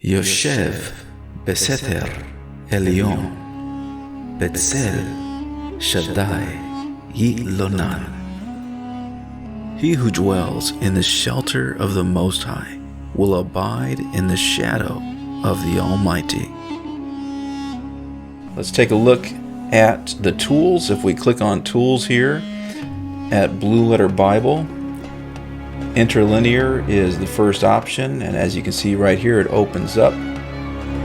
יושב בסתר עליון, בצל שדי יתלונן. He who dwells in the shelter of the Most High will abide in the shadow of the Almighty. Let's take a look at the tools. If we click on Tools here at Blue Letter Bible, Interlinear is the first option, and as you can see right here, it opens up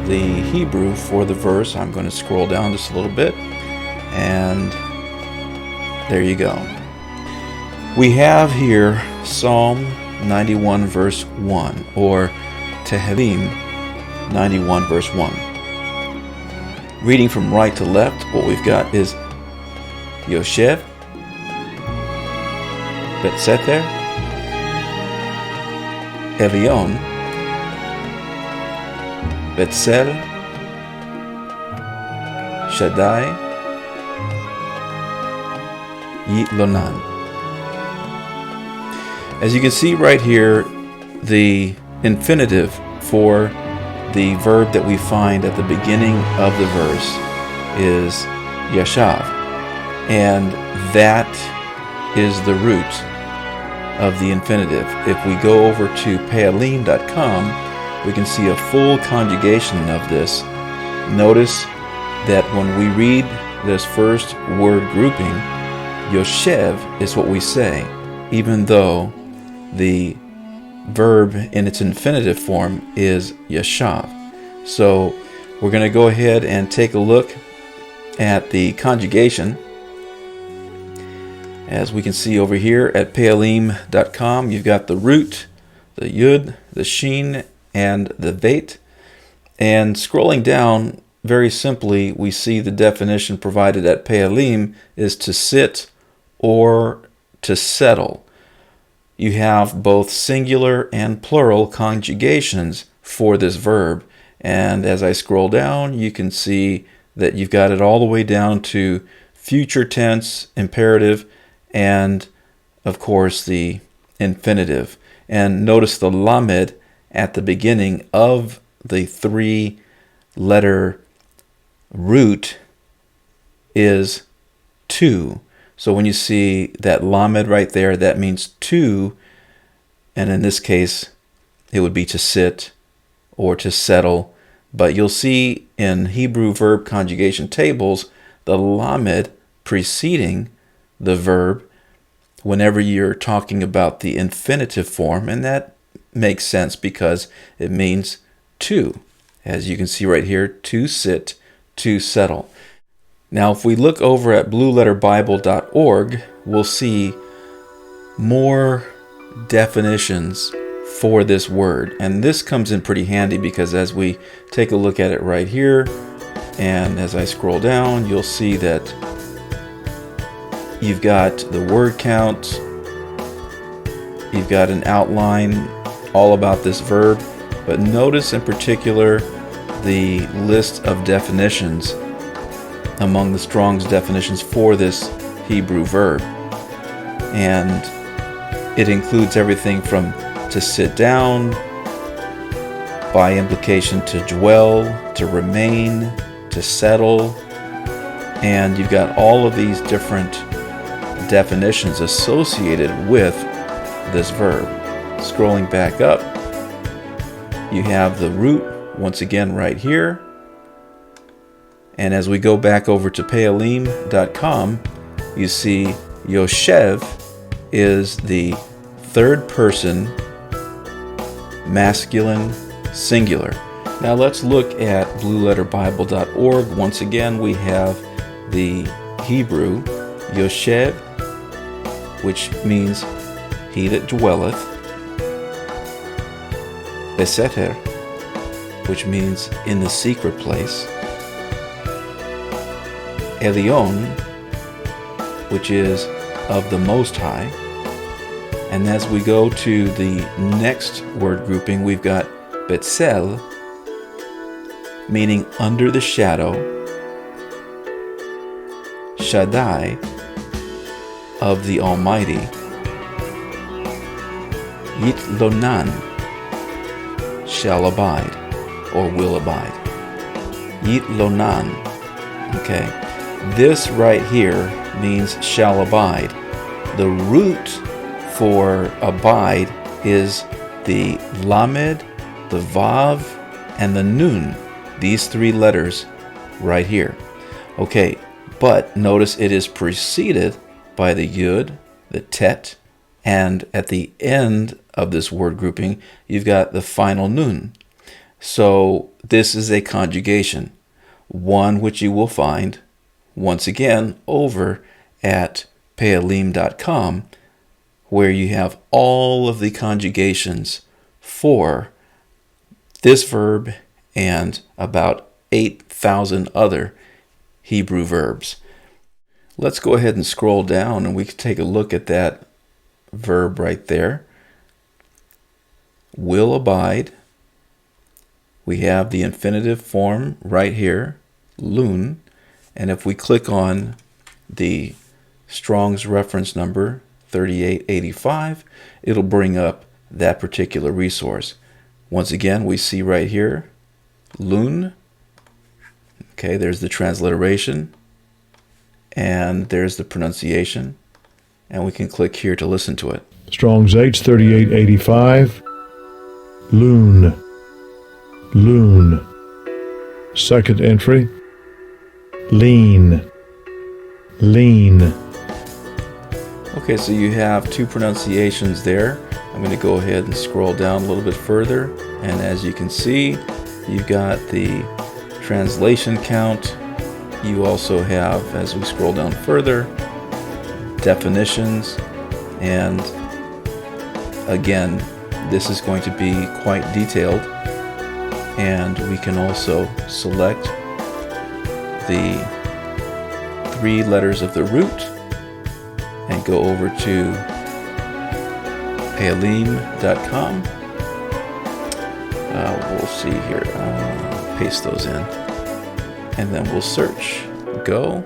the Hebrew for the verse. I'm going to scroll down just a little bit, and there you go. We have here Psalm 91 verse 1, or Tehillim 91 verse 1. Reading from right to left, what we've got is Yoshev, Betseter, Elion, Betzel, Shaddai, Yitlonan. As you can see right here, the infinitive for the verb that we find at the beginning of the verse is yashav, and that is the root of the infinitive. If we go over to Tehillim.com, we can see a full conjugation of this. Notice that when we read this first word grouping, Yoshev is what we say, even though the verb in its infinitive form is yashav. So we're going to go ahead and take a look at the conjugation. As we can see over here at Tehillim.com, you've got the root, the yud, the shin, and the veit. And scrolling down, very simply, we see the definition provided at Tehillim is to sit or to settle. You have both singular and plural conjugations for this verb. And as I scroll down, you can see that you've got it all the way down to future tense, imperative, and of course the infinitive. And notice the lamed at the beginning of the 3-letter root is two. So when you see that lamed right there, that means two, and in this case it would be to sit or to settle. But you'll see in Hebrew verb conjugation tables the lamed preceding the verb whenever you're talking about the infinitive form, and that makes sense because it means to. As you can see right here, to sit, to settle. Now, if we look over at blueletterbible.org, we'll see more definitions for this word. And this comes in pretty handy because as we take a look at it right here, and as I scroll down, you'll see that you've got the word count, you've got an outline all about this verb, but notice in particular the list of definitions among the Strong's definitions for this Hebrew verb. And it includes everything from to sit down, by implication to dwell, to remain, to settle, and you've got all of these different definitions associated with this verb. Scrolling back up, you have the root once again right here. And as we go back over to Tehillim.com, you see Yoshev is the third person masculine singular. Now let's look at blueletterbible.org. Once again, we have the Hebrew Yoshev, which means he that dwelleth, Beseter, which means in the secret place, Elion, which is of the Most High. And as we go to the next word grouping, we've got Betzel, meaning under the shadow, Shaddai, of the Almighty, Yitlonan, shall abide. or will abide. Yitlonan. Okay, this right here means shall abide. The root for abide is the lamed, the vav, and the nun. These three letters right here. Okay, but notice it is preceded by the yud, the tet, and at the end of this word grouping, you've got the final nun. So this is a conjugation, one which you will find, once again, over at Tehilim.com, where you have all of the conjugations for this verb and about 8,000 other Hebrew verbs. Let's go ahead and scroll down and we can take a look at that verb right there. Will abide. We have the infinitive form right here, lun, and if we click on the Strong's reference number 3885, it'll bring up that particular resource. Once again, we see right here, lun. Okay, there's the transliteration, and there's the pronunciation, and we can click here to listen to it. Strong's H3885, loon, loon. Second entry, lean, lean. Okay, so you have two pronunciations there. I'm going to go ahead and scroll down a little bit further, and as you can see, you've got the translation count. You also have, as we scroll down further, definitions, and again, this is going to be quite detailed, and we can also select the three letters of the root and go over to Tehilim.com. We'll see here, paste those in, and then we'll search, go,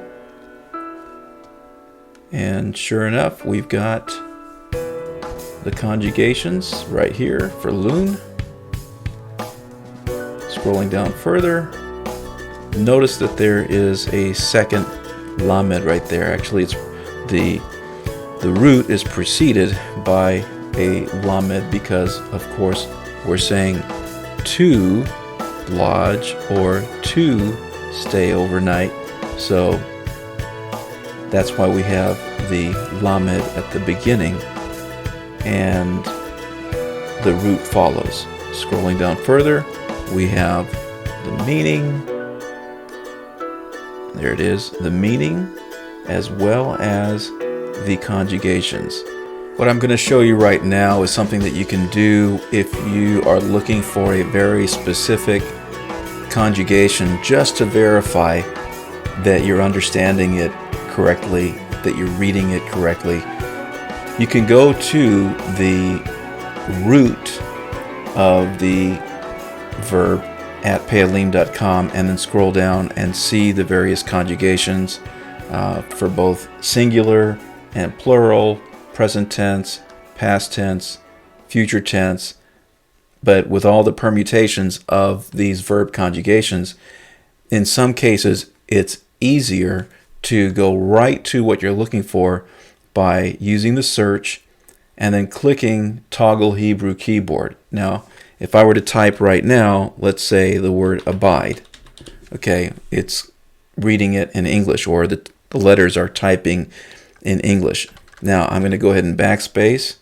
and sure enough, we've got the conjugations right here for loon. Scrolling down further, notice that there is a second lamed right there. Actually, it's the root is preceded by a lamed because, of course, we're saying to lodge or to stay overnight. So that's why we have the lamed at the beginning and the root follows. Scrolling down further, we have the meaning. There it is, the meaning, as well as the conjugations. What I'm going to show you right now is something that you can do if you are looking for a very specific conjugation, just to verify that you're understanding it correctly, that you're reading it correctly. You can go to the root of the verb at Tehilim.com and then scroll down and see the various conjugations for both singular and plural, present tense, past tense, future tense, but with all the permutations of these verb conjugations. In some cases, it's easier to go right to what you're looking for by using the search and then clicking toggle Hebrew keyboard. Now, if I were to type right now, let's say the word abide, okay, it's reading it in English, or the letters are typing in English. Now, I'm going to go ahead and backspace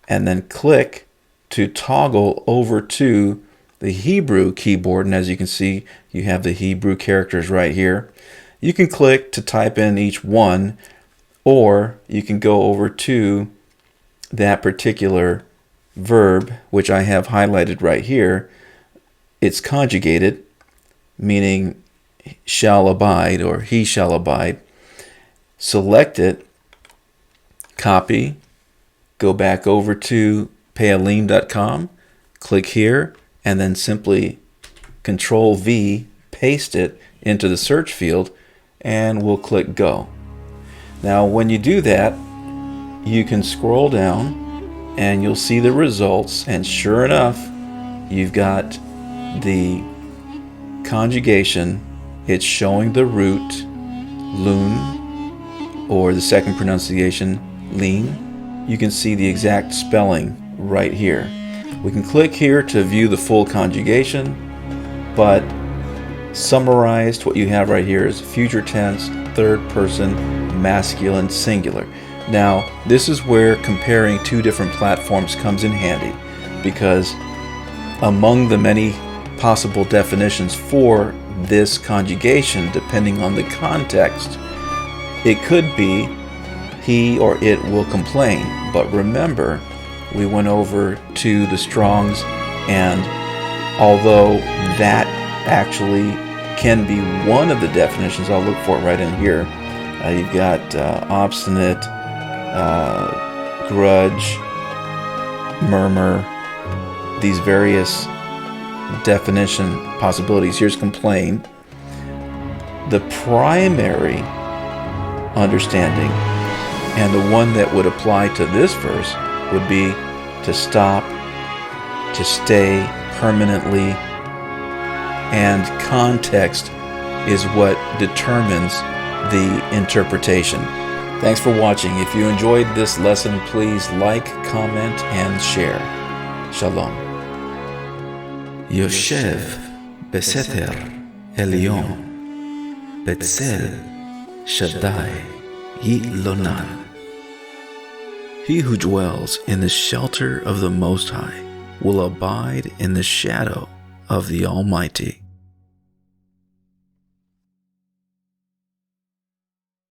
and then click to toggle over to the Hebrew keyboard, and as you can see, you have the Hebrew characters right here. You can click to type in each one, or you can go over to that particular verb, which I have highlighted right here. It's conjugated, meaning shall abide or he shall abide. Select it, copy, go back over to Tehilim.com, click here, and then simply Control V, paste it into the search field, and we'll click go. Now, when you do that, you can scroll down and you'll see the results, and sure enough, you've got the conjugation, it's showing the root, loon, or the second pronunciation, lean. You can see the exact spelling right here. We can click here to view the full conjugation, but summarized, what you have right here is future tense, third person, masculine, singular. Now, this is where comparing two different platforms comes in handy, because among the many possible definitions for this conjugation, depending on the context, it could be he or it will complain. But remember, we went over to the Strong's, and although that actually can be one of the definitions, I'll look for it right in here. You've got obstinate, grudge, murmur, these various definition possibilities. Here's complain. The primary understanding, and the one that would apply to this verse, would be to stop, to stay permanently, and context is what determines the interpretation. Thanks for watching. If you enjoyed this lesson, please like, comment, and share. Shalom. יושב בסתר עליון, בצל שדי יתלונן. He who dwells in the shelter of the Most High will abide in the shadow of the Almighty.